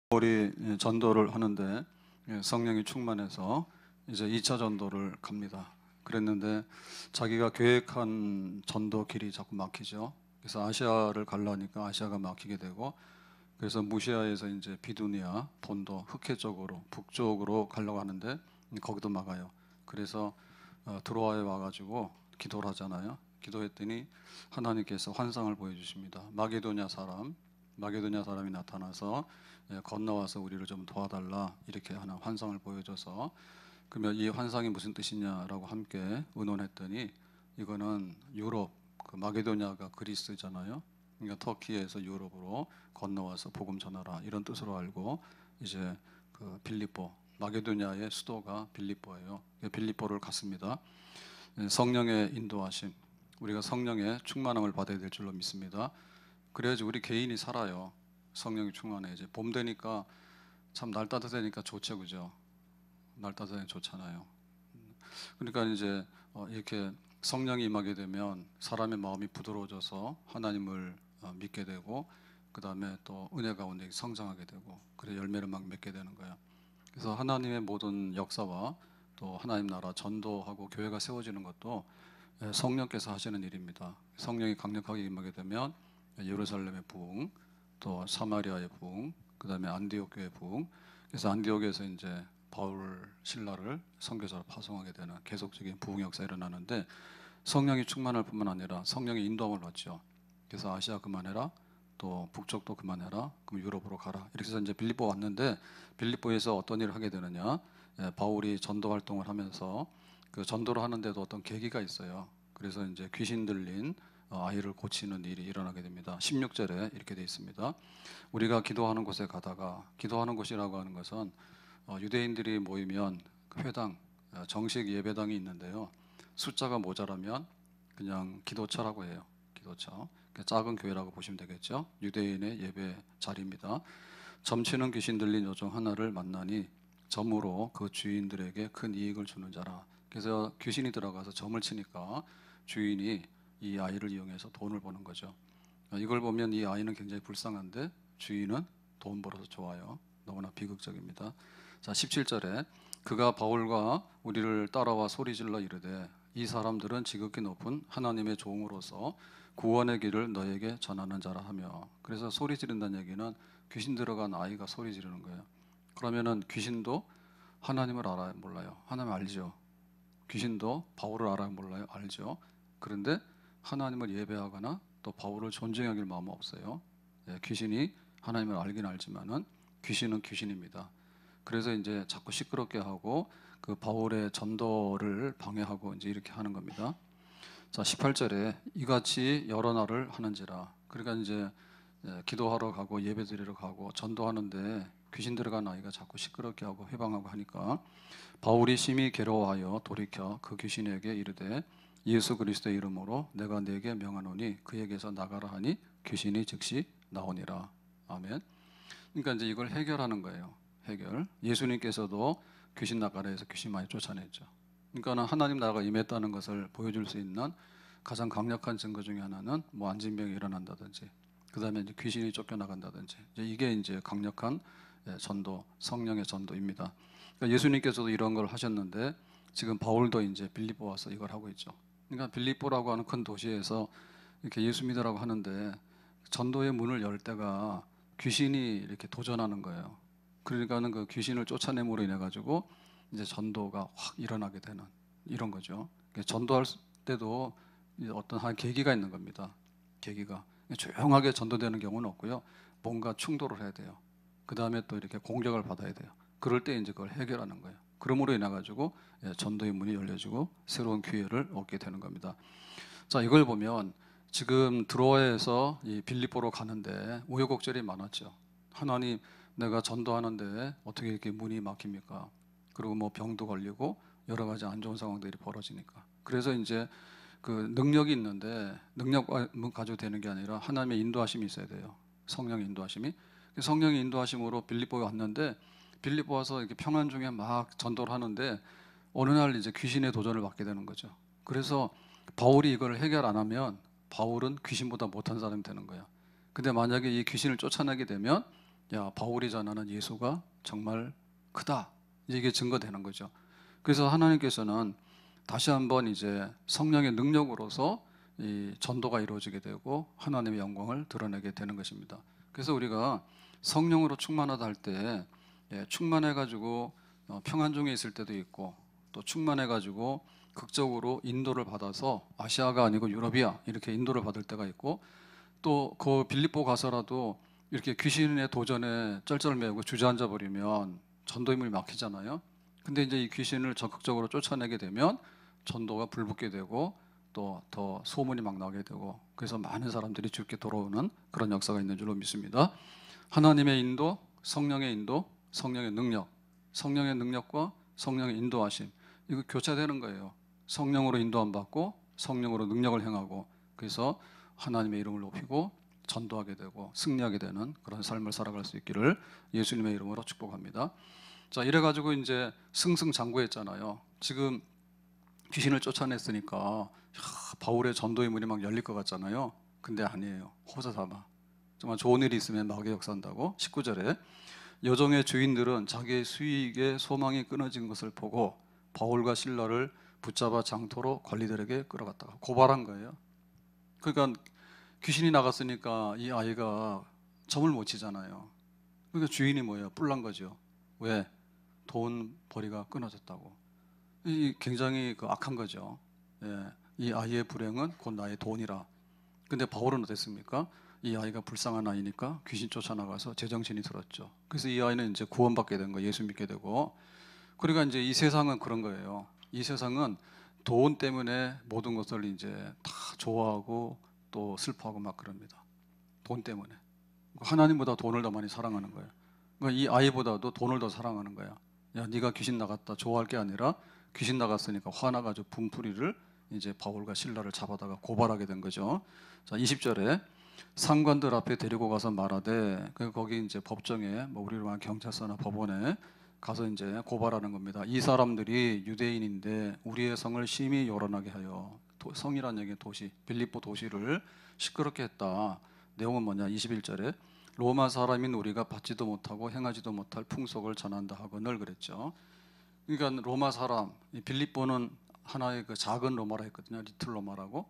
바울이 전도를 하는데 성령이 충만해서 이제 2차 전도를 갑니다. 그랬는데 자기가 계획한 전도 길이 자꾸 막히죠. 그래서 아시아를 가려니까 아시아가 막히게 되고, 그래서 무시아에서 이제 비두니아, 본도, 흑해 쪽으로 북쪽으로 가려고 하는데 거기도 막아요. 그래서 드로아에 와가지고 기도를 하잖아요. 기도했더니 하나님께서 환상을 보여주십니다. 마게도냐 사람이 나타나서 건너와서 우리를 좀 도와달라 이렇게 하는 환상을 보여줘서, 그러면 이 환상이 무슨 뜻이냐라고 함께 의논했더니 이거는 유럽, 그 마게도냐가 그리스잖아요. 그러니까 터키에서 유럽으로 건너와서 복음 전하라 이런 뜻으로 알고, 이제 그 빌립보, 마게도냐의 수도가 빌립보예요. 빌립보를 갔습니다. 성령의 인도하심, 우리가 성령의 충만함을 받아야 될 줄로 믿습니다. 그래야지 우리 개인이 살아요. 성령이 충만해. 이제 봄 되니까 참 날 따뜻하니까 좋죠, 그죠? 날 따뜻하니 좋잖아요. 그러니까 이제 이렇게 성령이 임하게 되면 사람의 마음이 부드러워져서 하나님을 믿게 되고, 그 다음에 또 은혜 가운데 성장하게 되고, 그래 열매를 막 맺게 되는 거예요. 그래서 하나님의 모든 역사와 또 하나님 나라 전도하고 교회가 세워지는 것도 성령께서 하시는 일입니다. 성령이 강력하게 임하게 되면 예루살렘의 부흥, 또 사마리아의 부흥, 그 다음에 안디옥 교회 부흥. 그래서 안디옥에서 이제 바울 신라를 선교사로 파송하게 되는 계속적인 부흥 역사가 일어나는데, 성령이 충만할 뿐만 아니라 성령의 인도함을 받죠. 그래서 아시아 그만해라, 또 북쪽도 그만해라, 그럼 유럽으로 가라. 이렇게 해서 이제 빌립보 왔는데, 빌립보에서 어떤 일을 하게 되느냐? 바울이 전도 활동을 하면서 그 전도를 하는데도 어떤 계기가 있어요. 그래서 이제 귀신 들린 아이를 고치는 일이 일어나게 됩니다. 16절에 이렇게 되어 있습니다. 우리가 기도하는 곳에 가다가, 기도하는 곳이라고 하는 것은 유대인들이 모이면 회당, 정식 예배당이 있는데요. 숫자가 모자라면 그냥 기도처라고 해요. 기도처. 작은 교회라고 보시면 되겠죠. 유대인의 예배 자리입니다. 점치는 귀신 들린 요정 하나를 만나니 점으로 그 주인들에게 큰 이익을 주는 자라. 그래서 귀신이 들어가서 점을 치니까 주인이 이 아이를 이용해서 돈을 버는 거죠. 이걸 보면 이 아이는 굉장히 불쌍한데 주인은 돈 벌어서 좋아요. 너무나 비극적입니다. 자, 17절에 그가 바울과 우리를 따라와 소리질러 이르되 이 사람들은 지극히 높은 하나님의 종으로서 구원의 길을 너에게 전하는 자라 하며. 그래서 소리 지른다는 얘기는 귀신 들어간 아이가 소리 지르는 거예요. 그러면은 귀신도 하나님을 알아요, 몰라요? 하나님 알죠. 귀신도 바울을 알아요, 몰라요? 알죠. 그런데 하나님을 예배하거나 또 바울을 존중하길 마음 없어요. 귀신이 하나님을 알긴 알지만은 귀신은 귀신입니다. 그래서 이제 자꾸 시끄럽게 하고 그 바울의 전도를 방해하고 이제 이렇게 하는 겁니다. 자, 18절에 이같이 여러 날을 하는지라. 그러니까 이제 기도하러 가고 예배드리러 가고 전도하는데 귀신 들어간 아이가 자꾸 시끄럽게 하고 회방하고 하니까 바울이 심히 괴로워하여 돌이켜 그 귀신에게 이르되 예수 그리스도의 이름으로 내가 네게 명하노니 그에게서 나가라 하니 귀신이 즉시 나오니라. 아멘. 그러니까 이제 이걸 해결하는 거예요. 해결. 예수님께서도 귀신 나가라 해서 귀신 많이 쫓아냈죠. 그러니까 하나님 나라가 임했다는 것을 보여줄 수 있는 가장 강력한 증거 중에 하나는 뭐 안진병이 일어난다든지, 그 다음에 이제 귀신이 쫓겨나간다든지, 이게 이제 강력한 전도, 성령의 전도입니다. 그러니까 예수님께서도 이런 걸 하셨는데 지금 바울도 이제 빌립보 와서 이걸 하고 있죠. 그러니까 빌립보라고 하는 큰 도시에서 이렇게 예수 믿으라고 하는데 전도의 문을 열 때가 귀신이 이렇게 도전하는 거예요. 그러니까는 그 귀신을 쫓아냄으로 인해 가지고 이제 전도가 확 일어나게 되는 이런 거죠. 전도할 때도 어떤 한 계기가 있는 겁니다. 계기가 조용하게 전도되는 경우는 없고요. 뭔가 충돌을 해야 돼요. 그 다음에 또 이렇게 공격을 받아야 돼요. 그럴 때 이제 그걸 해결하는 거예요. 그러므로 인해 가지고 전도의 문이 열려지고 새로운 기회를 얻게 되는 겁니다. 자, 이걸 보면 지금 드로아에서 이 빌립보로 가는데 우여곡절이 많았죠. 하나님, 내가 전도하는데 어떻게 이렇게 문이 막힙니까? 그리고 뭐 병도 걸리고 여러 가지 안 좋은 상황들이 벌어지니까. 그래서 이제 그 능력이 있는데 능력만 가지고 되는 게 아니라 하나님의 인도하심이 있어야 돼요. 성령의 인도하심이. 성령의 인도하심으로 빌립보에 왔는데 빌립보 와서 이렇게 평안 중에 막 전도를 하는데 어느 날 이제 귀신의 도전을 받게 되는 거죠. 그래서 바울이 이걸 해결 안 하면 바울은 귀신보다 못한 사람이 되는 거야. 근데 만약에 이 귀신을 쫓아내게 되면 야, 바울이 전하는 예수가 정말 크다. 이제 이게 증거되는 거죠. 그래서 하나님께서는 다시 한번 이제 성령의 능력으로서 이 전도가 이루어지게 되고 하나님의 영광을 드러내게 되는 것입니다. 그래서 우리가 성령으로 충만하다 할 때 충만해가지고 평안 중에 있을 때도 있고, 또 충만해가지고 극적으로 인도를 받아서 아시아가 아니고 유럽이야 이렇게 인도를 받을 때가 있고, 또 그 빌립보 가서라도 이렇게 귀신의 도전에 쩔쩔매고 주저앉아 버리면 전도 힘이 막히잖아요. 근데 이제 이 귀신을 적극적으로 쫓아내게 되면 전도가 불붙게 되고 또 더 소문이 막 나게 되고, 그래서 많은 사람들이 주께 돌아오는 그런 역사가 있는 줄로 믿습니다. 하나님의 인도, 성령의 인도, 성령의 능력, 성령의 능력과 성령의 인도하심, 이거 교차되는 거예요. 성령으로 인도함 받고 성령으로 능력을 행하고, 그래서 하나님의 이름을 높이고 전도하게 되고 승리하게 되는 그런 삶을 살아갈 수 있기를 예수님의 이름으로 축복합니다. 자, 이래가지고 이제 승승장구했잖아요. 지금 귀신을 쫓아냈으니까 바울의 전도의 문이 막 열릴 것 같잖아요. 근데 아니에요. 호사삼아. 정말 좋은 일이 있으면 마귀의 역사한다고. 19절에 여종의 주인들은 자기의 수익에 소망이 끊어진 것을 보고 바울과 실라를 붙잡아 장터로 관리들에게 끌어갔다가 고발한 거예요. 그러니까 귀신이 나갔으니까 이 아이가 점을 못 치잖아요. 그러니까 주인이 뭐예요? 뿔난 거죠. 왜? 돈 벌이가 끊어졌다고. 이 굉장히 악한 거죠. 예, 이 아이의 불행은 곧 나의 돈이라. 근데 바울은 어땠습니까? 이 아이가 불쌍한 아이니까 귀신 쫓아나가서 제정신이 들었죠. 그래서 이 아이는 이제 구원받게 된 거예요. 예수 믿게 되고. 그러니까 이제 이 세상은 그런 거예요. 이 세상은 돈 때문에 모든 것을 이제 다 좋아하고 또 슬퍼하고 막 그럽니다. 돈 때문에. 하나님보다 돈을 더 많이 사랑하는 거예요. 그러니까 이 아이보다도 돈을 더 사랑하는 거야. 야, 네가 귀신 나갔다 좋아할 게 아니라 귀신 나갔으니까 화나가지고 분풀이를 이제 바울과 실라를 잡아다가 고발하게 된 거죠. 자, 20절에 상관들 앞에 데리고 가서 말하되, 거기 이제 법정에 뭐 우리로 말하면 경찰서나 법원에 가서 이제 고발하는 겁니다. 이 사람들이 유대인인데 우리의 성을 심히 요란하게 하여, 성이라는 얘기는 도시, 빌립보 도시를 시끄럽게 했다. 내용은 뭐냐? 21절에 로마 사람인 우리가 받지도 못하고 행하지도 못할 풍속을 전한다 하거늘 그랬죠. 그러니까 로마 사람, 이 빌립보는 하나의 그 작은 로마라 했거든요. 리틀 로마라고.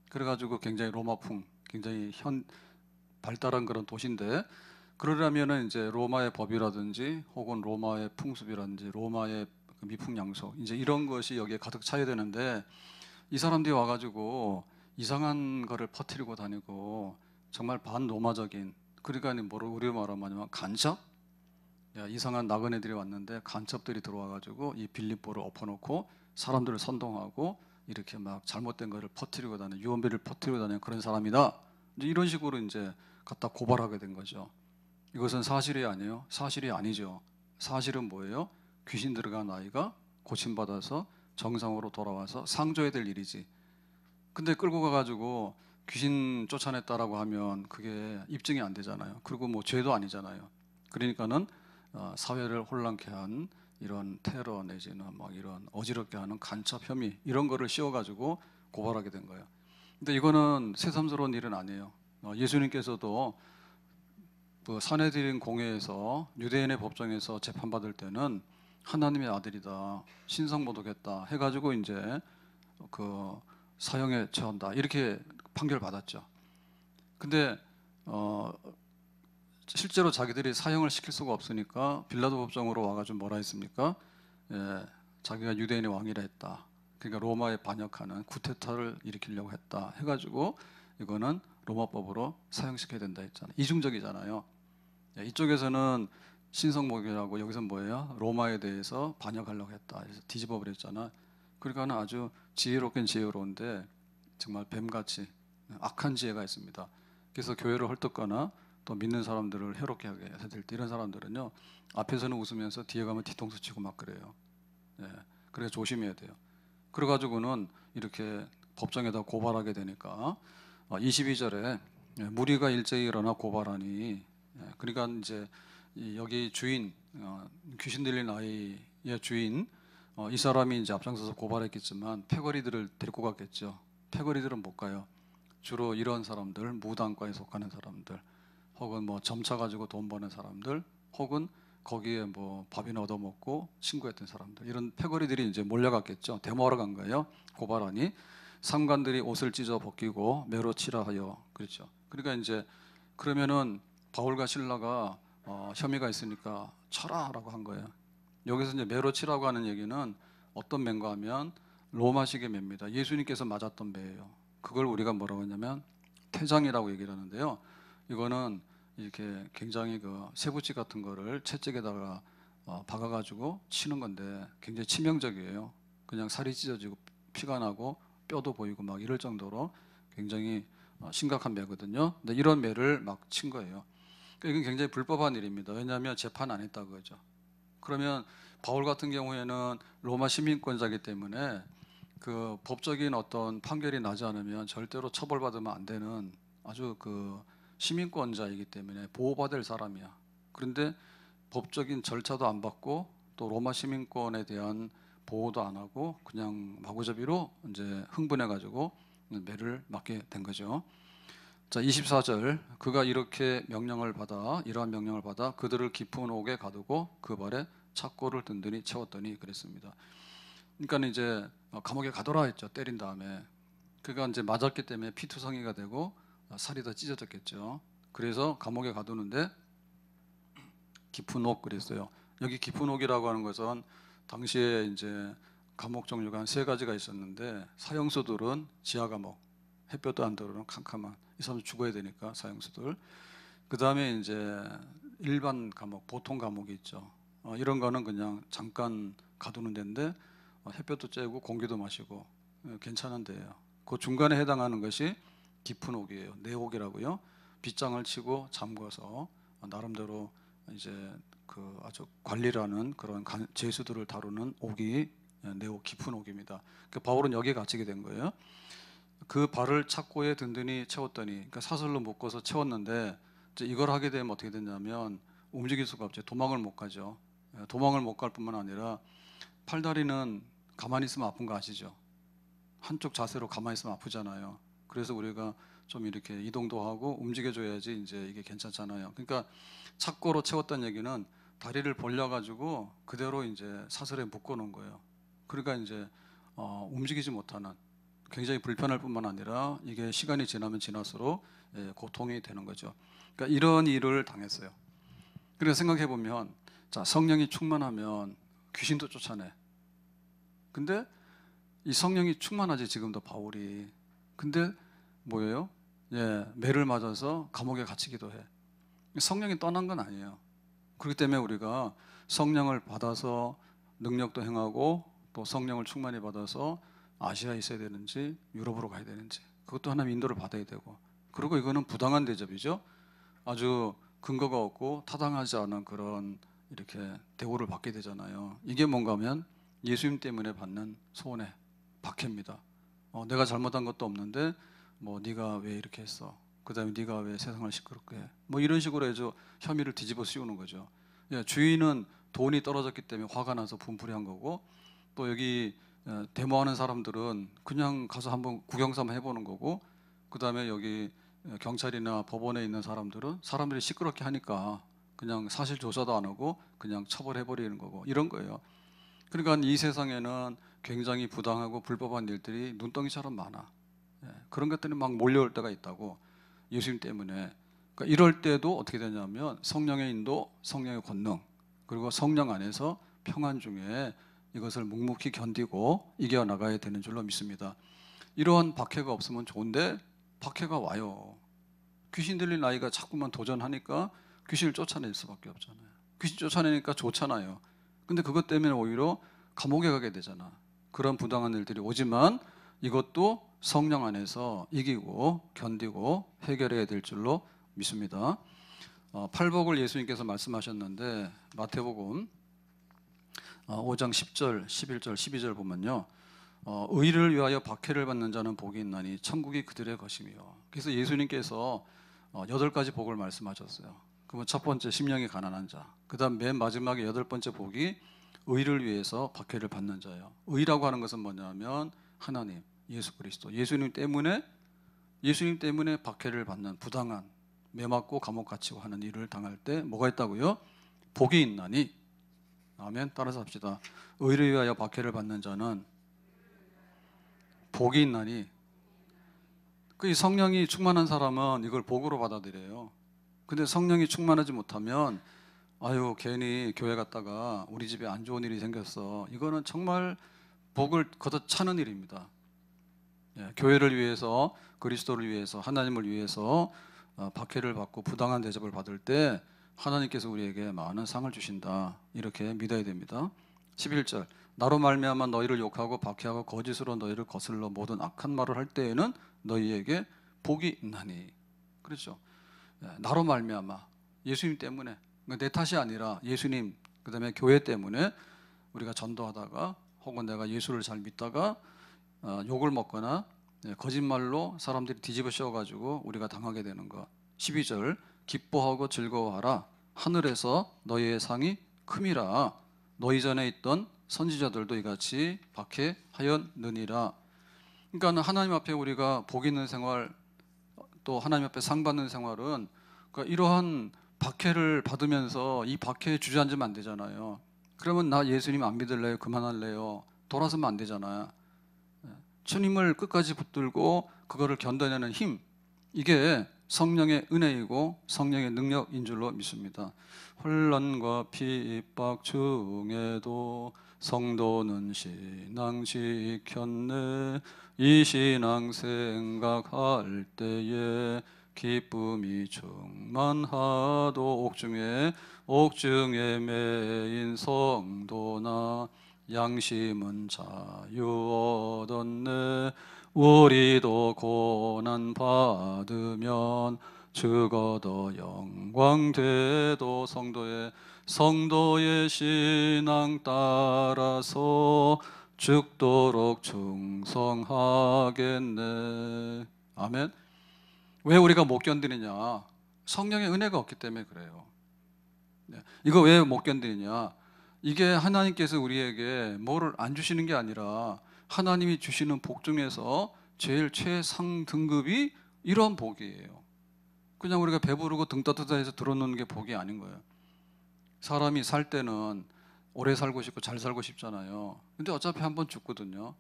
그래가지고 굉장히 로마풍, 굉장히 발달한 그런 도시인데, 그러려면은 이제 로마의 법이라든지 혹은 로마의 풍습이라든지 로마의 그 미풍양속, 이제 이런 것이 여기에 가득 차야 되는데, 이 사람들이 와가지고 이상한 거를 퍼뜨리고 다니고 정말 반로마적인, 그러니까 뭐로 우리로 말하면 간첩? 야, 이상한 나그네들이 왔는데 간첩들이 들어와가지고 이 빌립보를 엎어놓고 사람들을 선동하고 이렇게 막 잘못된 거를 퍼뜨리고 다니는, 유언비를 퍼뜨리고 다니는 그런 사람이다. 이제 이런 식으로 이제 갖다 고발하게 된 거죠. 이것은 사실이 아니에요. 사실이 아니죠. 사실은 뭐예요? 귀신 들어간 아이가 고침받아서 정상으로 돌아와서 상줘야 될 일이지. 근데 끌고 가가지고 귀신 쫓아냈다라고 하면 그게 입증이 안 되잖아요. 그리고 뭐 죄도 아니잖아요. 그러니까는 사회를 혼란케 한 이런 테러 내지는 막 이런 어지럽게 하는 간첩 혐의, 이런 거를 씌워가지고 고발하게 된 거예요. 근데 이거는 새삼스러운 일은 아니에요. 예수님께서도 그 산헤드린 공회에서 유대인의 법정에서 재판받을 때는 하나님의 아들이다, 신성모독했다 해가지고 이제 그 사형에 처한다 이렇게 판결 받았죠. 근데 실제로 자기들이 사형을 시킬 수가 없으니까 빌라도 법정으로 와가지고 뭐라 했습니까? 자기가 유대인의 왕이라 했다. 그러니까 로마에 반역하는 쿠데타를 일으키려고 했다 해가지고 이거는 로마법으로 사형시켜야 된다 했잖아요. 이중적이잖아요. 이쪽에서는 신성모독이라고, 여기서 뭐예요? 로마에 대해서 반역하려고 했다. 그래서 뒤집어 버렸잖아. 그러니까 아주 지혜롭긴 지혜로운데 정말 뱀같이 악한 지혜가 있습니다. 그래서 교회를 헐뜯거나 또 믿는 사람들을 해롭게 하게 될 때 이런 사람들은요, 앞에서는 웃으면서 뒤에 가면 뒤통수 치고 막 그래요. 그래서 조심해야 돼요. 그래가지고는 이렇게 법정에다 고발하게 되니까 22절에 무리가 일제히 일어나 고발하니, 그러니까 이제 여기 주인, 귀신 들린 아이의 주인, 이 사람이 이제 앞장서서 고발했겠지만 패거리들을 데리고 갔겠죠. 패거리들은 못 가요. 주로 이런 사람들, 무당과에 속하는 사람들, 혹은 뭐 점차 가지고 돈 버는 사람들, 혹은 거기에 뭐 밥이나 얻어먹고 친구했던 사람들, 이런 패거리들이 이제 몰려갔겠죠. 데모하러 간 거예요. 고발하니 상관들이 옷을 찢어 벗기고 매로 치라 하여. 그렇죠. 그러니까 이제 그러면은 바울과 실라가 혐의가 있으니까 쳐라라고 한 거예요. 여기서 이제 매로 치라고 하는 얘기는 어떤 매인가 하면 로마식의 매입니다. 예수님께서 맞았던 매예요. 그걸 우리가 뭐라고 하냐면 태장이라고 얘기를 하는데요. 이거는 이렇게 굉장히 그 쇠붙이 같은 거를 채찍에다가 박아가지고 치는 건데 굉장히 치명적이에요. 그냥 살이 찢어지고 피가 나고 뼈도 보이고 막 이럴 정도로 굉장히 심각한 매거든요. 근데 이런 매를 막 친 거예요. 이건 굉장히 불법한 일입니다. 왜냐하면 재판 안 했다 그거죠. 그러면 바울 같은 경우에는 로마 시민권자이기 때문에 그 법적인 어떤 판결이 나지 않으면 절대로 처벌받으면 안 되는 아주 그 시민권자이기 때문에 보호받을 사람이야. 그런데 법적인 절차도 안 받고 또 로마 시민권에 대한 보호도 안 하고 그냥 마구잡이로 이제 흥분해가지고 매를 맞게 된 거죠. 자, 24절. 그가 이렇게 이러한 명령을 받아 그들을 깊은 옥에 가두고 그 발에 착고를 든든히 채웠더니 그랬습니다. 그러니까 이제 감옥에 가둬라 했죠. 때린 다음에. 그가 이제 맞았기 때문에 피투성이가 되고 살이 더 찢어졌겠죠. 그래서 감옥에 가두는데 깊은 옥 그랬어요. 여기 깊은 옥이라고 하는 것은 당시에 이제 감옥 종류가 한 세 가지가 있었는데 사형수들은 지하 감옥, 햇볕도 안 들어오는 캄캄한, 이 사람 죽어야 되니까 사형수들. 그 다음에 이제 일반 감옥, 보통 감옥이 있죠. 이런 거는 그냥 잠깐 가두는 데인데 햇볕도 쬐고 공기도 마시고 괜찮은 데예요. 그 중간에 해당하는 것이 깊은 옥이에요. 내옥이라고요. 빗장을 치고 잠궈서 나름대로 이제 그 아주 관리를 하는 그런 죄수들을 다루는 옥이 내옥, 깊은 옥입니다. 그 바울은 여기에 갇히게 된 거예요. 그 발을 착고에 든든히 채웠더니, 그러니까 사슬로 묶어서 채웠는데 이제 이걸 하게 되면 어떻게 되냐면 움직일 수가 없죠. 도망을 못 가죠. 도망을 못 갈 뿐만 아니라 팔다리는 가만히 있으면 아픈 거 아시죠? 한쪽 자세로 가만히 있으면 아프잖아요. 그래서 우리가 좀 이렇게 이동도 하고 움직여줘야지 이제 이게 괜찮잖아요. 그러니까 착고로 채웠다는 얘기는 다리를 벌려가지고 그대로 이제 사슬에 묶어놓은 거예요. 그러니까 이제 움직이지 못하는, 굉장히 불편할 뿐만 아니라 이게 시간이 지나면 지날수록 고통이 되는 거죠. 그러니까 이런 일을 당했어요. 그래서 생각해 보면, 자, 성령이 충만하면 귀신도 쫓아내. 근데 이 성령이 충만하지 지금도 바울이. 근데 뭐예요? 매를 맞아서 감옥에 갇히기도 해. 성령이 떠난 건 아니에요. 그렇기 때문에 우리가 성령을 받아서 능력도 행하고 또 성령을 충만히 받아서 아시아에 있어야 되는지 유럽으로 가야 되는지 그것도 하나님 인도를 받아야 되고, 그리고 이거는 부당한 대접이죠. 아주 근거가 없고 타당하지 않은 그런 이렇게 대우를 받게 되잖아요. 이게 뭔가 하면 예수님 때문에 받는 손해, 박해입니다. 내가 잘못한 것도 없는데 뭐 네가 왜 이렇게 했어? 그다음에 네가 왜 세상을 시끄럽게 해? 뭐 이런 식으로 해서 혐의를 뒤집어 씌우는 거죠. 주인은 돈이 떨어졌기 때문에 화가 나서 분풀이한 거고, 또 여기 데모하는 사람들은 그냥 가서 한번 구경삼아 해보는 거고, 그다음에 여기 경찰이나 법원에 있는 사람들은 사람들이 시끄럽게 하니까 그냥 사실 조사도 안 하고 그냥 처벌해버리는 거고, 이런 거예요. 그러니까 이 세상에는 굉장히 부당하고 불법한 일들이 눈덩이처럼 많아. 그런 것들이 막 몰려올 때가 있다고, 예수님 때문에. 그러니까 이럴 때도 어떻게 되냐면 성령의 인도, 성령의 권능, 그리고 성령 안에서 평안 중에 이것을 묵묵히 견디고 이겨나가야 되는 줄로 믿습니다. 이러한 박해가 없으면 좋은데 박해가 와요. 귀신 들린 아이가 자꾸만 도전하니까 귀신을 쫓아낼 수밖에 없잖아요. 귀신 쫓아내니까 좋잖아요. 근데 그것 때문에 오히려 감옥에 가게 되잖아. 그런 부당한 일들이 오지만 이것도 성령 안에서 이기고 견디고 해결해야 될 줄로 믿습니다. 팔복을 예수님께서 말씀하셨는데 마태복음 5장 10절, 11절, 12절 보면요, 의를 위하여 박해를 받는 자는 복이 있나니 천국이 그들의 것이며. 그래서 예수님께서 8가지 복을 말씀하셨어요. 그러면 첫 번째 심령이 가난한 자, 그 다음 맨 마지막에 8번째 복이 의를 위해서 박해를 받는 자예요. 의라고 하는 것은 뭐냐면 하나님, 예수 그리스도, 예수님 때문에 박해를 받는 부당한 매 맞고 감옥 갇히고 하는 일을 당할 때 뭐가 있다고요? 복이 있나니. 아멘. 따라서 합시다. 의를 위하여 박해를 받는 자는 복이 있나니. 그 성령이 충만한 사람은 이걸 복으로 받아들여요. 근데 성령이 충만하지 못하면 아유 괜히 교회 갔다가 우리 집에 안 좋은 일이 생겼어. 이거는 정말 복을 걷어차는 일입니다. 예, 교회를 위해서, 그리스도를 위해서, 하나님을 위해서 박해를 받고 부당한 대접을 받을 때 하나님께서 우리에게 많은 상을 주신다. 이렇게 믿어야 됩니다. 11절 나로 말미암아 너희를 욕하고 박해하고 거짓으로 너희를 거슬러 모든 악한 말을 할 때에는 너희에게 복이 있나니. 그렇죠. 예, 나로 말미암아 예수님 때문에, 내 탓이 아니라 예수님 그 다음에 교회 때문에 우리가 전도하다가 혹은 내가 예수를 잘 믿다가 욕을 먹거나 거짓말로 사람들이 뒤집어 씌워가지고 우리가 당하게 되는 것. 12절 기뻐하고 즐거워하라 하늘에서 너희의 상이 큼이라 너희 전에 있던 선지자들도 이같이 박해하였느니라. 그러니까 하나님 앞에 우리가 복 있는 생활, 또 하나님 앞에 상 받는 생활은 그러니까 이러한 박해를 받으면서 이 박해에 주저앉으면 안 되잖아요. 그러면 나 예수님 안 믿을래요? 그만할래요? 돌아서면 안 되잖아요. 주님을 끝까지 붙들고 그거를 견뎌내는 힘, 이게 성령의 은혜이고 성령의 능력인 줄로 믿습니다. 혼란과 핍박 중에도 성도는 신앙 지켰네. 이 신앙 생각할 때에 기쁨이 충만하도 옥중에 매인 성도나 양심은 자유 얻었네. 우리도 고난 받으면 죽어도 영광 되도 성도의 신앙 따라서 죽도록 충성하겠네. 아멘. 왜 우리가 못 견디느냐? 성령의 은혜가 없기 때문에 그래요. 이거 왜 못 견디느냐? 이게 하나님께서 우리에게 뭐를 안 주시는 게 아니라 하나님이 주시는 복 중에서 제일 최상 등급이 이런 복이에요. 그냥 우리가 배부르고 등 따뜻해서 들어놓는 게 복이 아닌 거예요. 사람이 살 때는 오래 살고 싶고 잘 살고 싶잖아요. 근데 어차피 한번 죽거든요.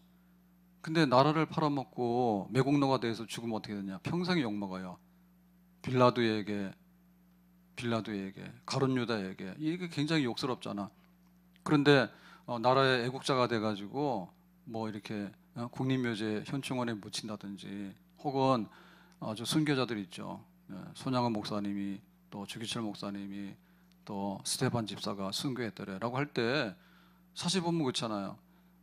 근데 나라를 팔아먹고 매국노가 돼서 죽으면 어떻게 되냐? 평생 욕먹어요. 빌라도에게, 가룟 유다에게. 이게 굉장히 욕스럽잖아. 그런데 나라의 애국자가 돼가지고 뭐 이렇게 국립묘지 현충원에 묻힌다든지, 혹은 아주 순교자들 있죠. 손양원 목사님이, 또 주기철 목사님이, 또 스테반 집사가 순교했더래라고 할 때 사실 보면 그렇잖아요.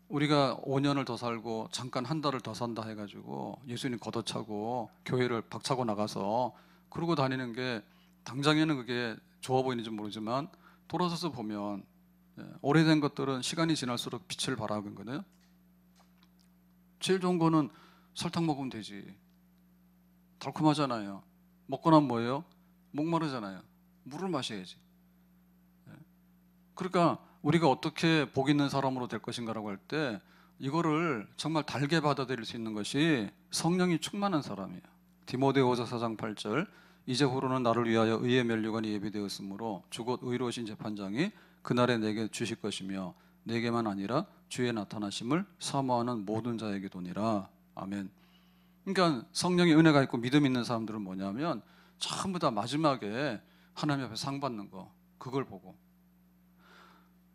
우리가 5년을 더 살고 잠깐 한 달을 더 산다 해가지고 예수님 걷어차고 교회를 박차고 나가서 그러고 다니는 게 당장에는 그게 좋아 보이는지 모르지만 돌아서서 보면 오래된 것들은 시간이 지날수록 빛을 발하거든요. 제일 좋은 거는 설탕 먹으면 되지. 달콤하잖아요. 먹고 나면 뭐예요? 목마르잖아요. 물을 마셔야지. 그러니까 우리가 어떻게 복 있는 사람으로 될 것인가라고 할 때 이거를 정말 달게 받아들일 수 있는 것이 성령이 충만한 사람이에요. 디모데후서 4장 8절 이제후로는 나를 위하여 의의 면류관이 예비되었으므로 주 곧 의로우신 재판장이 그날에 내게 주실 것이며 내게만 아니라 주의 나타나심을 사모하는 모든 자에게도니라. 아멘. 그러니까 성령의 은혜가 있고 믿음 있는 사람들은 뭐냐면 전부 다 마지막에 하나님 앞에 상 받는 거, 그걸 보고.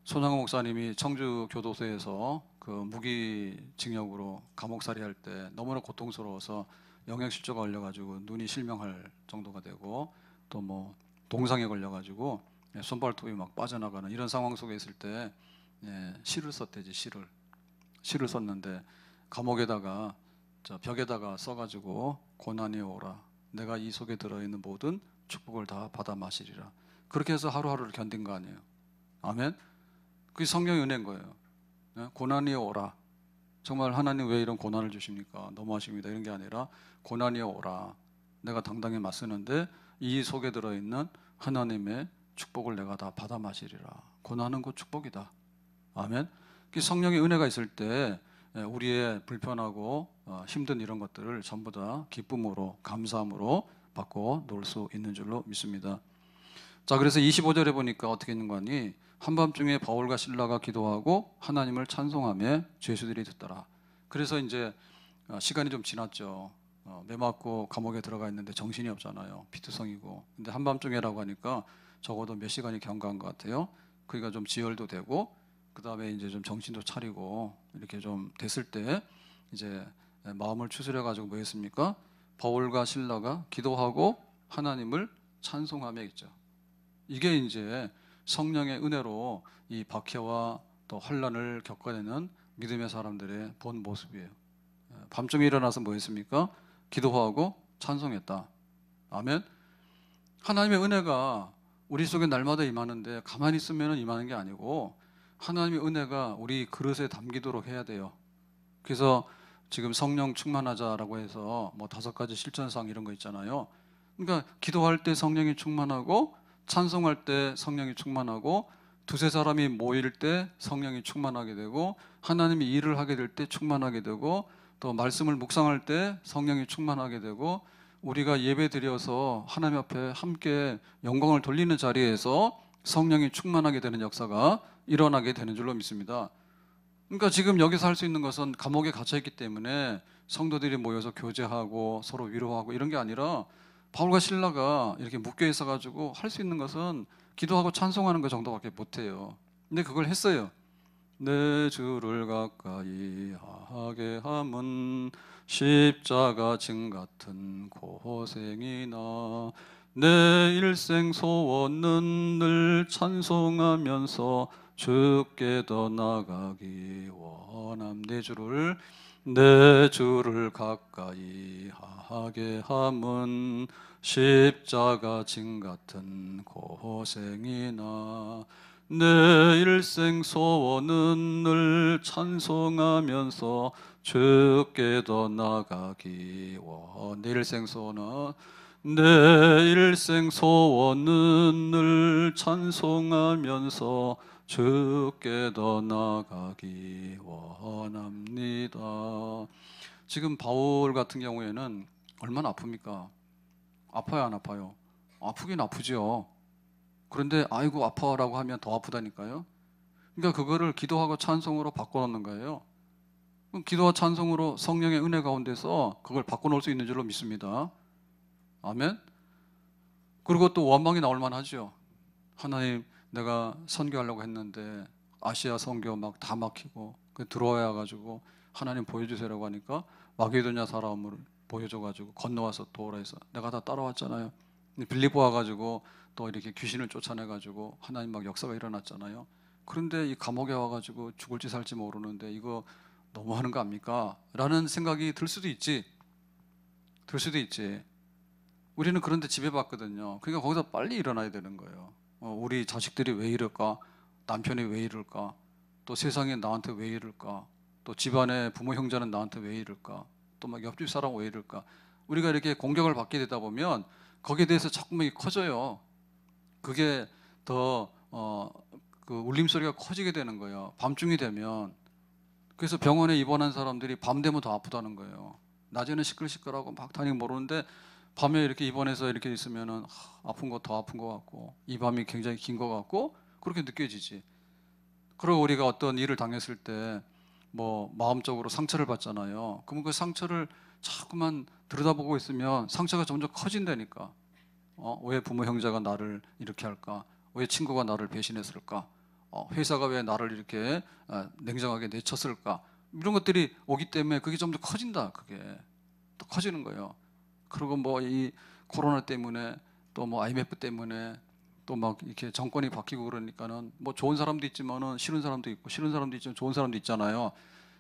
손양호 목사님이 청주 교도소에서 그 무기징역으로 감옥살이 할 때 너무나 고통스러워서 영양실조가 걸려가지고 눈이 실명할 정도가 되고, 또 뭐 동상에 걸려가지고 손발톱이 막 빠져나가는 이런 상황 속에 있을 때 시를 썼대지. 시를 썼는데 감옥에다가 벽에다가 써가지고 고난이 오라 내가 이 속에 들어있는 모든 축복을 다 받아 마시리라. 그렇게 해서 하루하루를 견딘 거 아니에요. 아멘. 그게 성령의 은혜인 거예요. 고난이 오라. 정말 하나님 왜 이런 고난을 주십니까? 너무하십니다. 이런 게 아니라 고난이 오라. 내가 당당히 맞서는데 이 속에 들어있는 하나님의 축복을 내가 다 받아 마시리라. 고난은 곧 축복이다. 아멘. 성령의 은혜가 있을 때 우리의 불편하고 힘든 이런 것들을 전부 다 기쁨으로, 감사함으로 받고 놀 수 있는 줄로 믿습니다. 자, 그래서 25절에 보니까 어떻게 있는 거니? 한밤중에 바울과 실라가 기도하고 하나님을 찬송하며 죄수들이 듣더라. 그래서 이제 시간이 좀 지났죠. 매 맞고 감옥에 들어가 있는데 정신이 없잖아요. 피투성이고. 근데 한밤중에라고 하니까 적어도 몇 시간이 경과한 것 같아요. 그러니까 좀 지혈도 되고, 그 다음에 이제 좀 정신도 차리고 이렇게 좀 됐을 때 이제 마음을 추스려 가지고 뭐 했습니까? 바울과 실라가 기도하고 하나님을 찬송하며 있죠. 이게 이제 성령의 은혜로 이 박해와 또 환난을 겪어내는 믿음의 사람들의 본 모습이에요. 밤중에 일어나서 뭐 했습니까? 기도하고 찬송했다. 아멘. 하나님의 은혜가 우리 속에 날마다 임하는데 가만히 있으면 임하는 게 아니고 하나님의 은혜가 우리 그릇에 담기도록 해야 돼요. 그래서 지금 성령 충만하자라고 해서 뭐 5가지 실천사항 이런 거 있잖아요. 그러니까 기도할 때 성령이 충만하고, 찬송할 때 성령이 충만하고, 두세 사람이 모일 때 성령이 충만하게 되고, 하나님이 일을 하게 될 때 충만하게 되고, 또 말씀을 묵상할 때 성령이 충만하게 되고, 우리가 예배 드려서 하나님 앞에 함께 영광을 돌리는 자리에서 성령이 충만하게 되는 역사가 일어나게 되는 줄로 믿습니다. 그러니까 지금 여기서 할 수 있는 것은 감옥에 갇혀있기 때문에 성도들이 모여서 교제하고 서로 위로하고 이런 게 아니라 바울과 실라가 이렇게 묶여 있어가지고 할 수 있는 것은 기도하고 찬송하는 것 정도밖에 못해요. 근데 그걸 했어요. 내 주를 가까이 하게 함은 십자가 징 같은 고생이나 내 일생 소원은 늘 찬송하면서 주께 더 나가기 원함. 내 주를 가까이 하게 함은 십자가 징 같은 고생이나 내 일생 소원은 늘 찬송하면서 주께 더 나가기 원. 내 일생 소원은 늘 찬송하면서 주께 더 나가기 원합니다. 지금 바울 같은 경우에는 얼마나 아픕니까? 아파요, 안 아파요? 아프긴 아프죠. 그런데 아이고 아파라고 하면 더 아프다니까요. 그러니까 그거를 기도하고 찬송으로 바꿔놓는 거예요. 기도와 찬송으로 성령의 은혜 가운데서 그걸 바꿔놓을 수 있는 줄로 믿습니다. 아멘. 그리고 또 원망이 나올 만하죠. 하나님, 내가 선교하려고 했는데 아시아 선교 막 다 막히고 들어와야 가지고 하나님 보여주세요라고 하니까 마게도냐 사람을 보여줘가지고 건너와서 도오라 해서 내가 다 따라왔잖아요. 빌립보 와가지고 또 이렇게 귀신을 쫓아내가지고 하나님 막 역사가 일어났잖아요. 그런데 이 감옥에 와가지고 죽을지 살지 모르는데 이거 너무하는 거 아닙니까? 라는 생각이 들 수도 있지. 우리는 그런데 지배받거든요. 그러니까 거기서 빨리 일어나야 되는 거예요. 우리 자식들이 왜 이럴까? 남편이 왜 이럴까? 또 세상에 나한테 왜 이럴까? 또 집안의 부모 형제는 나한테 왜 이럴까? 또 막 옆집 사람 왜 이럴까? 우리가 이렇게 공격을 받게 되다 보면 거기에 대해서 자꾸만 커져요. 그게 더 그 울림소리가 커지게 되는 거예요. 밤중이 되면. 그래서 병원에 입원한 사람들이 밤 되면 더 아프다는 거예요. 낮에는 시끌시끌하고 막 다니고 모르는데 밤에 이렇게 입원해서 이렇게 있으면은 아픈 거 더 아픈 것 같고 이 밤이 굉장히 긴 것 같고 그렇게 느껴지지. 그리고 우리가 어떤 일을 당했을 때 뭐 마음적으로 상처를 받잖아요. 그러면 그 상처를 자꾸만 들여다보고 있으면 상처가 점점 커진다니까. 왜 부모 형제가 나를 이렇게 할까? 왜 친구가 나를 배신했을까? 회사가 왜 나를 이렇게 냉정하게 내쳤을까? 이런 것들이 오기 때문에 그게 점점 커진다. 그게 또 커지는 거예요. 그리고 뭐 이 코로나 때문에 또 뭐 IMF 때문에 또 막 이렇게 정권이 바뀌고 그러니까는 뭐 좋은 사람도 있지만은 싫은 사람도 있고 싫은 사람도 있지만 좋은 사람도 있잖아요.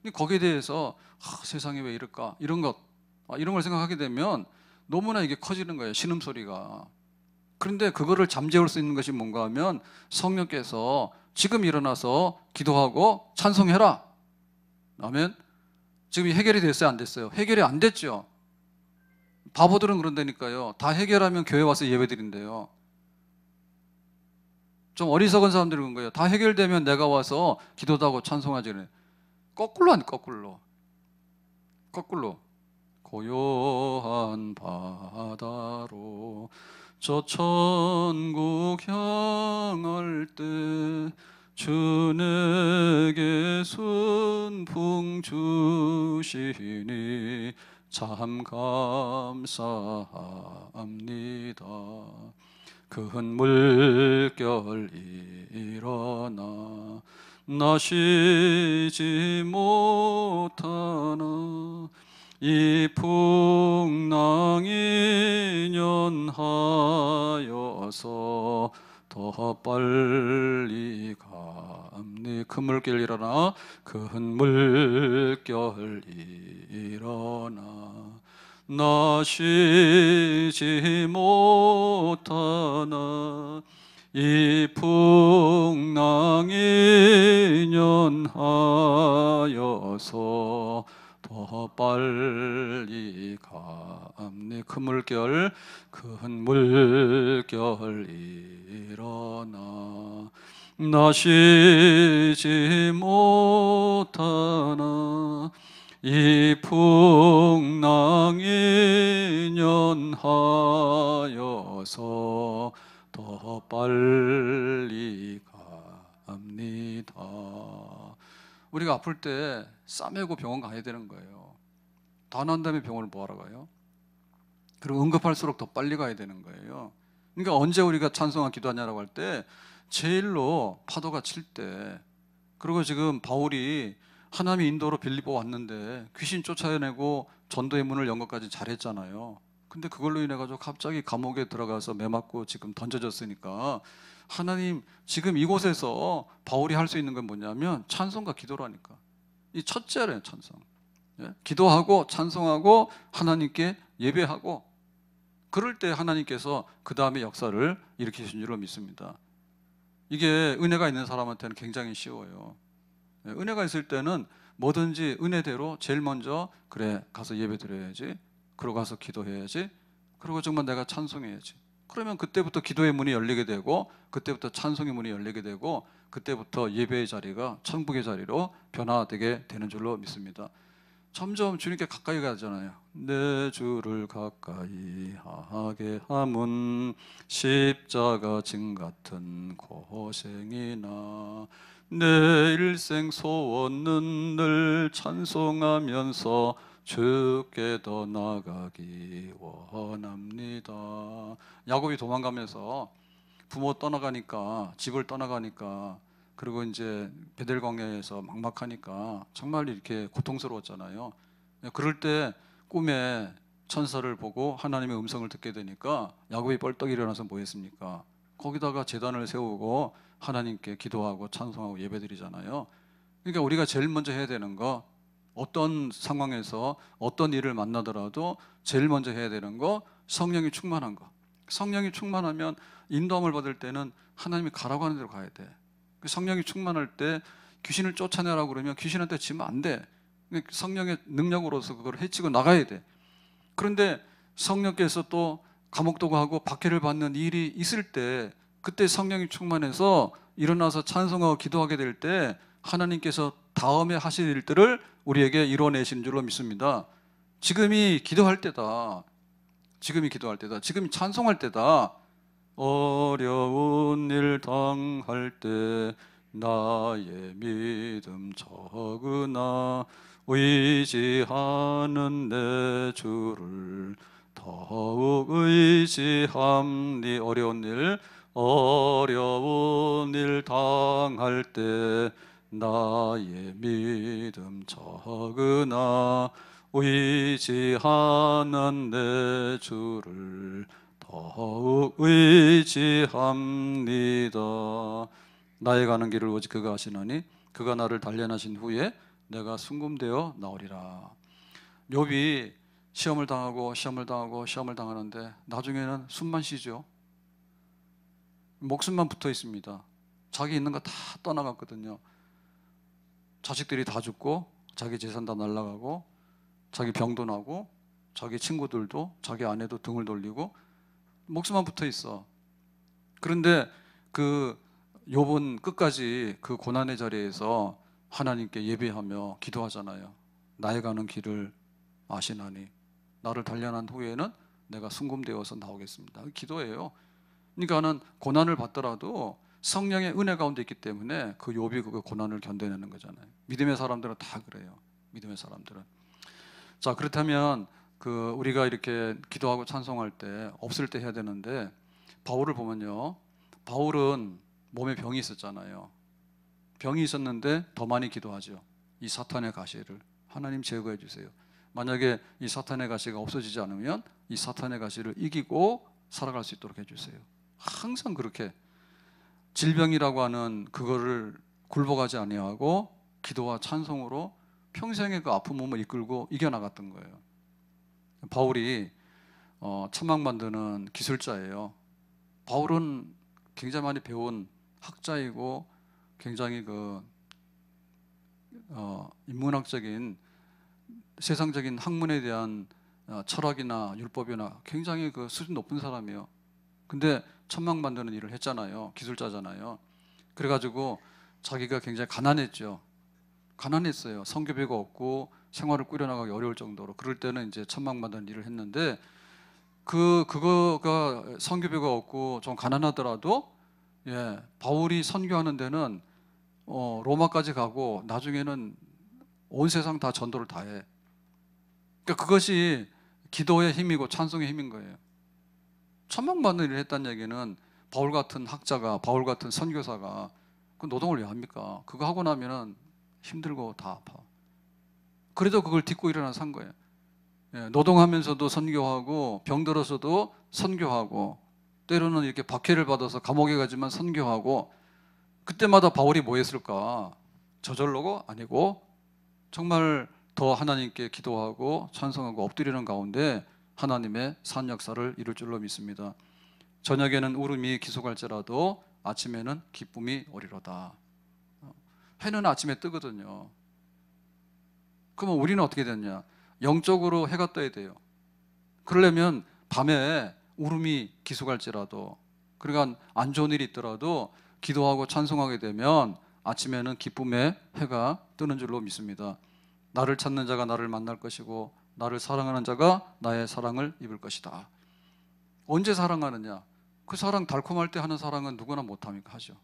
근데 거기에 대해서 세상에 왜 이럴까? 이런 걸 생각하게 되면 너무나 이게 커지는 거예요. 신음소리가. 그런데 그거를 잠재울 수 있는 것이 뭔가 하면 성령께서 지금 일어나서 기도하고 찬송해라. 아멘. 지금 해결이 됐어요, 안 됐어요? 해결이 안 됐죠. 바보들은 그런다니까요. 다 해결하면 교회 와서 예배 드린대요. 좀 어리석은 사람들이 그런 거예요. 다 해결되면 내가 와서 기도도 하고 찬송하지. 거꾸로 안 거꾸로. 고요한 바다로 저 천국 향할 때 주 내게 순풍 주시니 참 감사합니다. 큰 물결 일어나 나 쉬지 못하나 이 풍랑이 연하여서 더 빨리 갑니. 큰 물결 일어나 큰 물결 일어나 나 쉬지 못하나 이 풍랑이 연하여서 더 빨리 갑니. 큰 물결 일어나 나 쉬지 못하나 이 풍랑이 연하여서 더 빨리 갑니다. 우리가 아플 때 싸매고 병원 가야 되는 거예요. 다 난 다음에 병원을 뭐하러 가요? 그리고 응급할수록 더 빨리 가야 되는 거예요. 그러니까 언제 우리가 찬송과 기도하냐라고 할 때 제일로 파도가 칠 때, 그리고 지금 바울이 하나님의 인도로 빌립보 왔는데 귀신 쫓아내고 전도의 문을 연 것까지 잘했잖아요. 근데 그걸로 인해 가지고 갑자기 감옥에 들어가서 매 맞고 지금 던져졌으니까 하나님 지금 이곳에서 바울이 할 수 있는 건 뭐냐면 찬송과 기도라니까. 이 첫째래요, 찬송. 예? 기도하고 찬송하고 하나님께 예배하고, 그럴 때 하나님께서 그 다음에 역사를 일으키신 줄로 믿습니다. 이게 은혜가 있는 사람한테는 굉장히 쉬워요. 예, 은혜가 있을 때는 뭐든지 은혜대로 제일 먼저 그래 가서 예배 드려야지, 그러고 가서 기도해야지, 그리고 정말 내가 찬송해야지. 그러면 그때부터 기도의 문이 열리게 되고, 그때부터 찬송의 문이 열리게 되고, 그때부터 예배의 자리가 천국의 자리로 변화되게 되는 줄로 믿습니다. 점점 주님께 가까이 가잖아요. 내 주를 가까이 하게 함은 십자가 진 같은 고생이나 내 일생 소원은 늘 찬송하면서 주께 더 나가기 원합니다. 야곱이 도망가면서 부모 떠나가니까, 집을 떠나가니까, 그리고 이제 베델 광야에서 막막하니까 정말 이렇게 고통스러웠잖아요. 그럴 때 꿈에 천사를 보고 하나님의 음성을 듣게 되니까 야곱이 벌떡 일어나서 뭐 했습니까? 거기다가 제단을 세우고 하나님께 기도하고 찬송하고 예배드리잖아요. 그러니까 우리가 제일 먼저 해야 되는 거, 어떤 상황에서 어떤 일을 만나더라도 제일 먼저 해야 되는 거, 성령이 충만한 거. 성령이 충만하면 인도함을 받을 때는 하나님이 가라고 하는 대로 가야 돼. 성령이 충만할 때 귀신을 쫓아내라고 그러면 귀신한테 지면 안 돼. 성령의 능력으로서 그걸 해치고 나가야 돼. 그런데 성령께서 또 감옥도 가고 박해를 받는 일이 있을 때, 그때 성령이 충만해서 일어나서 찬송하고 기도하게 될 때 하나님께서 다음에 하실 일들을 우리에게 이뤄내시는 줄로 믿습니다. 지금이 기도할 때다. 지금이 기도할 때다. 지금이 찬송할 때다. 어려운 일 당할 때 나의 믿음 적으나 의지하는 내 주를 더욱 의지함니. 어려운 일 당할 때 나의 믿음 적으나 의지하는 내 주를 더욱 의지합니다. 나의 가는 길을 오직 그가 아시나니 그가 나를 단련하신 후에 내가 순금되어 나오리라. 욥이 시험을 당하는데 나중에는 숨만 쉬죠. 목숨만 붙어 있습니다. 자기 있는 거 다 떠나갔거든요. 자식들이 다 죽고, 자기 재산 다 날아가고, 자기 병도 나고, 자기 친구들도, 자기 아내도 등을 돌리고, 목숨만 붙어 있어. 그런데 그 욥은 끝까지 그 고난의 자리에서 하나님께 예배하며 기도하잖아요. 나의 가는 길을 아시나니. 나를 단련한 후에는 내가 순금되어서 나오겠습니다. 기도예요. 그러니까는 고난을 받더라도 성령의 은혜 가운데 있기 때문에 그 욥이 그 고난을 견뎌내는 거잖아요. 믿음의 사람들은 다 그래요. 믿음의 사람들은. 자, 그렇다면 우리가 이렇게 기도하고 찬송할 때 없을 때 해야 되는데, 바울을 보면요, 바울은 몸에 병이 있었잖아요. 병이 있었는데 더 많이 기도하죠. 이 사탄의 가시를 하나님 제거해 주세요. 만약에 이 사탄의 가시가 없어지지 않으면 이 사탄의 가시를 이기고 살아갈 수 있도록 해주세요. 항상 그렇게 질병이라고 하는 그거를 굴복하지 아니하고 기도와 찬송으로 평생의 그 아픈 몸을 이끌고 이겨나갔던 거예요. 바울이 천막 만드는 기술자예요. 바울은 굉장히 많이 배운 학자이고 굉장히 인문학적인 세상적인 학문에 대한 철학이나 율법이나 굉장히 그 수준 높은 사람이에요. 근데 천막 만드는 일을 했잖아요. 기술자잖아요. 그래가지고 자기가 굉장히 가난했죠. 가난했어요. 성교비가 없고 생활을 꾸려나가기 어려울 정도로. 그럴 때는 이제 천막 만드는 일을 했는데 그거가 성교비가 없고 좀 가난하더라도 바울이 선교하는 데는 로마까지 가고 나중에는 온 세상 다 전도를 다 해. 그러니까 그것이 기도의 힘이고 찬송의 힘인 거예요. 천막 만드는 일을 했다는 얘기는 바울 같은 학자가, 바울 같은 선교사가 그 노동을 왜 합니까? 그거 하고 나면은 힘들고 다 아파. 그래도 그걸 딛고 일어나서 산 거예요. 노동하면서도 선교하고 병들어서도 선교하고 때로는 이렇게 박해를 받아서 감옥에 가지만 선교하고. 그때마다 바울이 뭐 했을까? 저절로가 아니고 정말 더 하나님께 기도하고 찬송하고 엎드리는 가운데 하나님의 산 역사를 이룰 줄로 믿습니다. 저녁에는 울음이 기속할지라도 아침에는 기쁨이 오리로다. 해는 아침에 뜨거든요. 그러면 우리는 어떻게 됐냐? 영적으로 해가 떠야 돼요. 그러려면 밤에 울음이 기속할지라도, 그러니까 안 좋은 일이 있더라도 기도하고 찬송하게 되면 아침에는 기쁨의 해가 뜨는 줄로 믿습니다. 나를 찾는 자가 나를 만날 것이고 나를 사랑하는 자가 나의 사랑을 입을 것이다. 언제 사랑하느냐? 그 사랑 달콤할 때 하는 사랑은 누구나 못합니까? 하죠.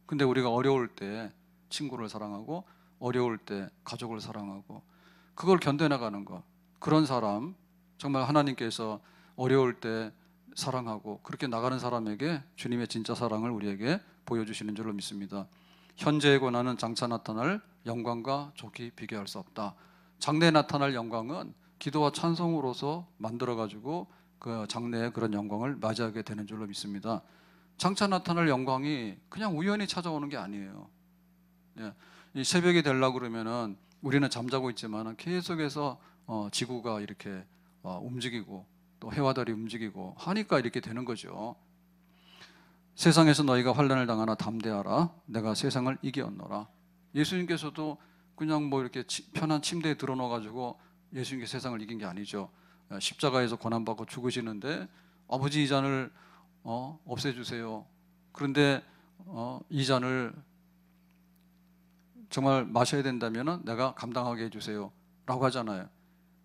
근데 우리가 어려울 때 친구를 사랑하고 어려울 때 가족을 사랑하고 그걸 견뎌나가는 것, 그런 사람, 정말 하나님께서 어려울 때 사랑하고 그렇게 나가는 사람에게 주님의 진짜 사랑을 우리에게 보여주시는 줄로 믿습니다. 현재의 고난은 장차 나타날 영광과 좋게 비교할 수 없다. 장래에 나타날 영광은 기도와 찬송으로서 만들어가지고 그 장래의 그런 영광을 맞이하게 되는 줄로 믿습니다. 장차 나타날 영광이 그냥 우연히 찾아오는 게 아니에요. 이 새벽이 되려고 그러면은 우리는 잠자고 있지만 계속해서 지구가 이렇게 움직이고 또 해와 달이 움직이고 하니까 이렇게 되는 거죠. 세상에서 너희가 환난을 당하나 담대하라. 내가 세상을 이기었노라. 예수님께서도 그냥 뭐 이렇게 편한 침대에 들어넣어가지고 예수님께 세상을 이긴 게 아니죠. 십자가에서 고난받고 죽으시는데 아버지 이 잔을 없애주세요. 그런데 이 잔을 정말 마셔야 된다면 내가 감당하게 해주세요 라고 하잖아요.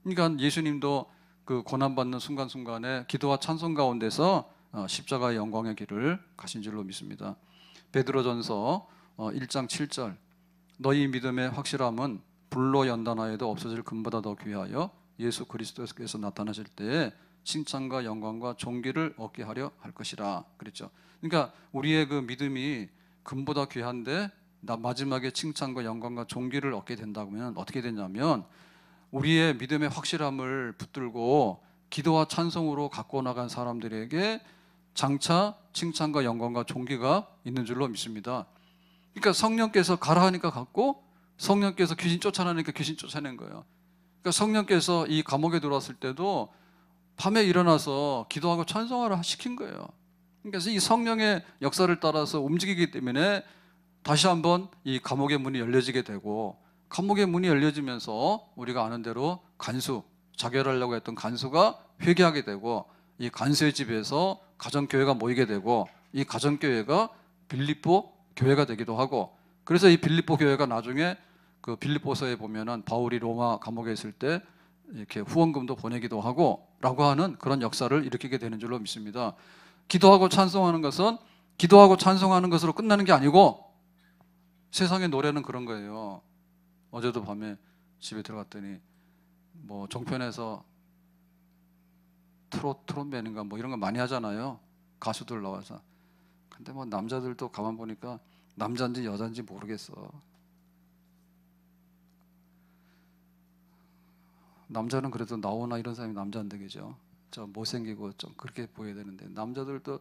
그러니까 예수님도 그 고난받는 순간순간에 기도와 찬송 가운데서 십자가의 영광의 길을 가신 줄로 믿습니다. 베드로전서 1장 7절 너희 믿음의 확실함은 불로 연단하여도 없어질 금보다 더 귀하여 예수 그리스도께서 나타나실 때에 칭찬과 영광과 존귀를 얻게 하려 할 것이라 그랬죠. 그러니까 우리의 그 믿음이 금보다 귀한데 마지막에 칭찬과 영광과 존귀를 얻게 된다면 어떻게 되냐면 우리의 믿음의 확실함을 붙들고 기도와 찬송으로 갖고 나간 사람들에게 장차 칭찬과 영광과 존귀가 있는 줄로 믿습니다. 그러니까 성령께서 가라 하니까 갔고 성령께서 귀신 쫓아내니까 귀신 쫓아낸 거예요. 그러니까 성령께서 이 감옥에 들어왔을 때도 밤에 일어나서 기도하고 찬송하라 시킨 거예요. 그래서 이 성령의 역사를 따라서 움직이기 때문에 다시 한번 이 감옥의 문이 열려지게 되고 감옥의 문이 열려지면서 우리가 아는 대로 간수, 자결하려고 했던 간수가 회개하게 되고 이 간수의 집에서 가정교회가 모이게 되고 이 가정교회가 빌립보 교회가 되기도 하고 그래서 이 빌립보 교회가 나중에 그 빌립보서에 보면은 바울이 로마 감옥에 있을 때 이렇게 후원금도 보내기도 하고 라고 하는 그런 역사를 일으키게 되는 줄로 믿습니다. 기도하고 찬송하는 것은 기도하고 찬송하는 것으로 끝나는 게 아니고, 세상의 노래는 그런 거예요. 어제도 밤에 집에 들어갔더니 뭐 종편에서 트롯맨인가 뭐 이런 거 많이 하잖아요. 가수들 나와서. 근데 뭐 남자들도 가만 보니까 남자인지 여자인지 모르겠어. 남자는 그래도 나오나 이런 사람이 남자인데, 그죠? 좀 못생기고 좀 그렇게 보여야 되는데, 남자들도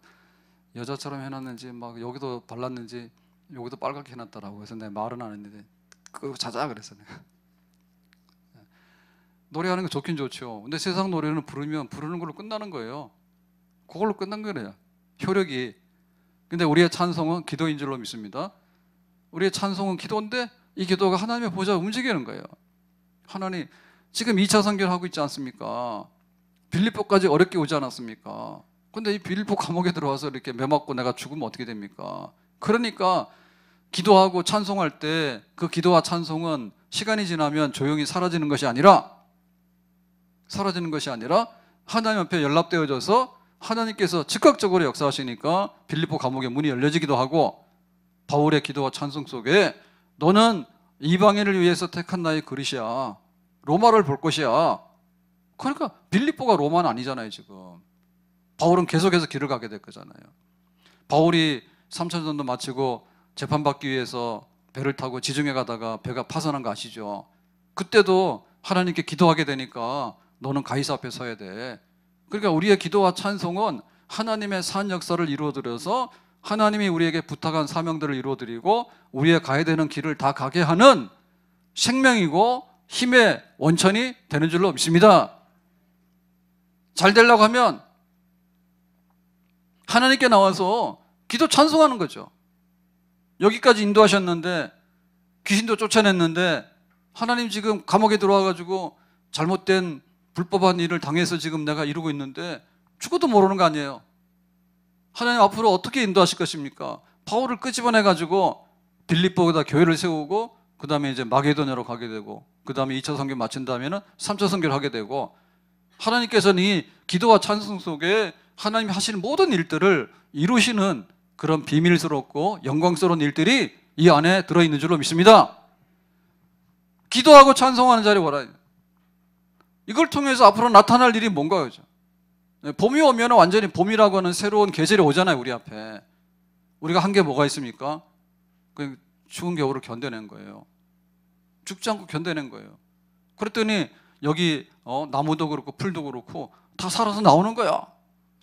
여자처럼 해놨는지 막 여기도 발랐는지 여기도 빨갛게 해놨더라고. 그래서 내가 말은 안 했는데 그거 자자 그랬어 내가. 노래하는 거 좋긴 좋죠. 근데 세상 노래는 부르면 부르는 걸로 끝나는 거예요. 그걸로 끝난 거예요, 효력이. 근데 우리의 찬송은 기도인 줄로 믿습니다. 우리의 찬송은 기도인데 이 기도가 하나님의 보좌 움직이는 거예요. 하나님, 지금 2차 선교를 하고 있지 않습니까? 빌립보까지 어렵게 오지 않았습니까? 근데 이 빌립보 감옥에 들어와서 이렇게 매 맞고 내가 죽으면 어떻게 됩니까? 그러니까 기도하고 찬송할 때 그 기도와 찬송은 시간이 지나면 조용히 사라지는 것이 아니라 하나님 앞에 연락되어져서 하나님께서 즉각적으로 역사하시니까 빌립보 감옥의 문이 열려지기도 하고, 바울의 기도와 찬송 속에 너는 이방인을 위해서 택한 나의 그릇이야, 로마를 볼 것이야. 그러니까 빌립보가 로마는 아니잖아요. 지금 바울은 계속해서 길을 가게 될 거잖아요. 바울이 3차 전도 마치고 재판받기 위해서 배를 타고 지중해 가다가 배가 파산한 거 아시죠? 그때도 하나님께 기도하게 되니까 너는 가이사 앞에 서야 돼. 그러니까 우리의 기도와 찬송은 하나님의 산 역사를 이루어드려서 하나님이 우리에게 부탁한 사명들을 이루어드리고 우리의 가야 되는 길을 다 가게 하는 생명이고 힘의 원천이 되는 줄로 믿습니다. 잘 되려고 하면 하나님께 나와서 기도 찬송하는 거죠. 여기까지 인도하셨는데, 귀신도 쫓아냈는데, 하나님 지금 감옥에 들어와가지고 잘못된 불법한 일을 당해서 지금 내가 이루고 있는데 죽어도 모르는 거 아니에요. 하나님 앞으로 어떻게 인도하실 것입니까? 바울을 끄집어내가지고 빌립보에다 교회를 세우고, 그 다음에 이제 마게도냐로 가게 되고, 그 다음에 2차 선교 마친 다음에는 3차 선교를 하게 되고, 하나님께서는 이 기도와 찬송 속에 하나님이 하시는 모든 일들을 이루시는 그런 비밀스럽고 영광스러운 일들이 이 안에 들어있는 줄로 믿습니다. 기도하고 찬송하는 자리에 오라. 이걸 통해서 앞으로 나타날 일이 뭔가, 그죠? 봄이 오면 완전히 봄이라고 하는 새로운 계절이 오잖아요, 우리 앞에. 우리가 한 게 뭐가 있습니까? 그 추운 겨울을 견뎌낸 거예요. 죽지 않고 견뎌낸 거예요. 그랬더니 여기 나무도 그렇고 풀도 그렇고 다 살아서 나오는 거야.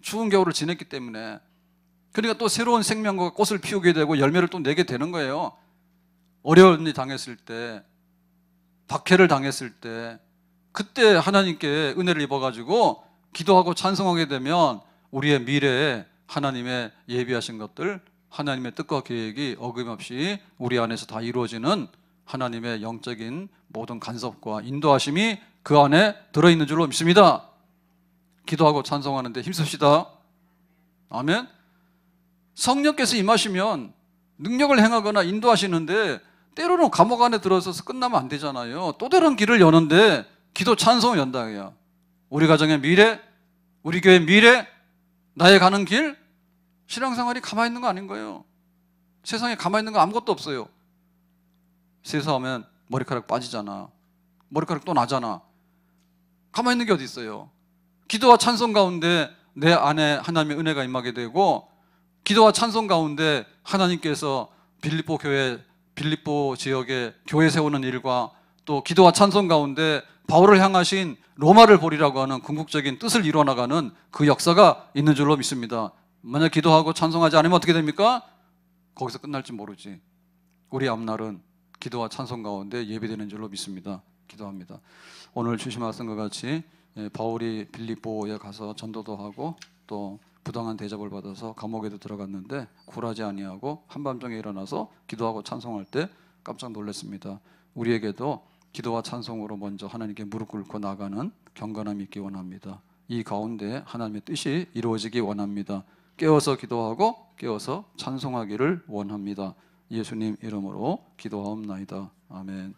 추운 겨울을 지냈기 때문에. 그러니까 또 새로운 생명과 꽃을 피우게 되고 열매를 또 내게 되는 거예요. 어려운 일 당했을 때, 박해를 당했을 때, 그때 하나님께 은혜를 입어가지고 기도하고 찬송하게 되면 우리의 미래에 하나님의 예비하신 것들, 하나님의 뜻과 계획이 어김없이 우리 안에서 다 이루어지는 하나님의 영적인 모든 간섭과 인도하심이 그 안에 들어있는 줄로 믿습니다. 기도하고 찬송하는데 힘씁시다. 아멘. 성령께서 임하시면 능력을 행하거나 인도하시는데, 때로는 감옥 안에 들어서서 끝나면 안 되잖아요. 또 다른 길을 여는데 기도 찬송을 연다고요. 우리 가정의 미래, 우리 교회의 미래, 나의 가는 길, 신앙생활이 가만히 있는 거 아닌 거예요. 세상에 가만히 있는 거 아무것도 없어요. 세수하면 머리카락 빠지잖아. 머리카락 또 나잖아. 가만히 있는 게 어디 있어요. 기도와 찬송 가운데 내 안에 하나님의 은혜가 임하게 되고, 기도와 찬송 가운데 하나님께서 빌립보 교회, 빌립보 지역에 교회 세우는 일과, 또 기도와 찬송 가운데 바울을 향하신 로마를 보리라고 하는 궁극적인 뜻을 이루어나가는 그 역사가 있는 줄로 믿습니다. 만약 기도하고 찬송하지 않으면 어떻게 됩니까? 거기서 끝날지 모르지. 우리 앞날은 기도와 찬송 가운데 예비되는 줄로 믿습니다. 기도합니다. 오늘 주신 말씀과 같이 바울이 빌립보에 가서 전도도 하고 또 부당한 대접을 받아서 감옥에도 들어갔는데 굴하지 아니하고 한밤중에 일어나서 기도하고 찬송할 때 깜짝 놀랐습니다. 우리에게도 기도와 찬송으로 먼저 하나님께 무릎 꿇고 나가는 경건함이 있기 원합니다. 이 가운데 하나님의 뜻이 이루어지기 원합니다. 깨어서 기도하고 깨어서 찬송하기를 원합니다. 예수님 이름으로 기도하옵나이다. 아멘.